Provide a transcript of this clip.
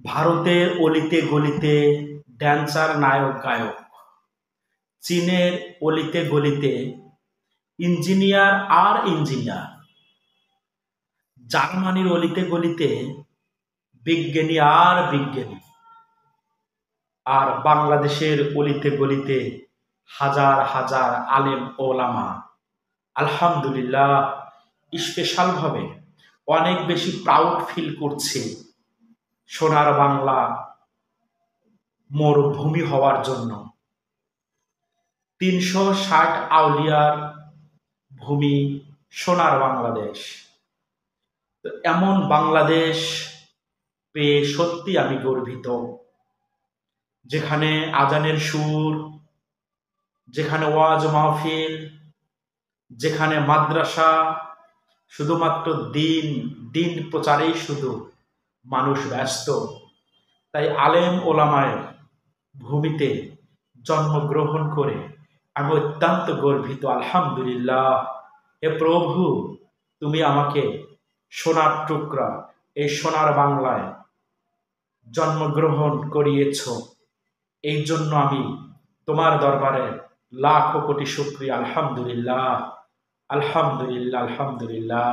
ভারতের অলিতে গলিতে ড্যান্সার নায়ক গায়ক, চীনের অলিতে গলিতে ইঞ্জিনিয়ার আর ইঞ্জিনিয়ার, জার্মানির অলিতে গলিতে বিজ্ঞানী আর বিজ্ঞানী, আর বাংলাদেশের অলিতে গলিতে হাজার হাজার আলেম ওলামা। আলহামদুলিল্লাহ, স্পেশাল ভাবে অনেক বেশি প্রাউড ফিল করছি সোনার বাংলা মোর ভূমি হওয়ার জন্য। ৩৬০ আউলিয়ার ভূমি সোনার বাংলাদেশ। তো এমন বাংলাদেশ পেয়ে সত্যি আমি গর্বিত, যেখানে আজানের সুর, যেখানে ওয়াজ মাহফিল, যেখানে মাদ্রাসা, শুধুমাত্র দিন দিন প্রচারেই শুধু মানুষ ব্যস্ত। তাই আলেম ওলামায়ের ভূমিতে জন্মগ্রহণ করে আমি অত্যন্ত গর্বিত। আলহামদুলিল্লাহ, হে প্রভু, তুমি আমাকে সোনার টুকরা এই সোনার বাংলায় জন্মগ্রহণ করিয়েছ। এই জন্য আমি তোমার দরবারে লাখো কোটি শুকরিয়া। আলহামদুলিল্লাহ, আলহামদুলিল্লাহ, আলহামদুলিল্লাহ।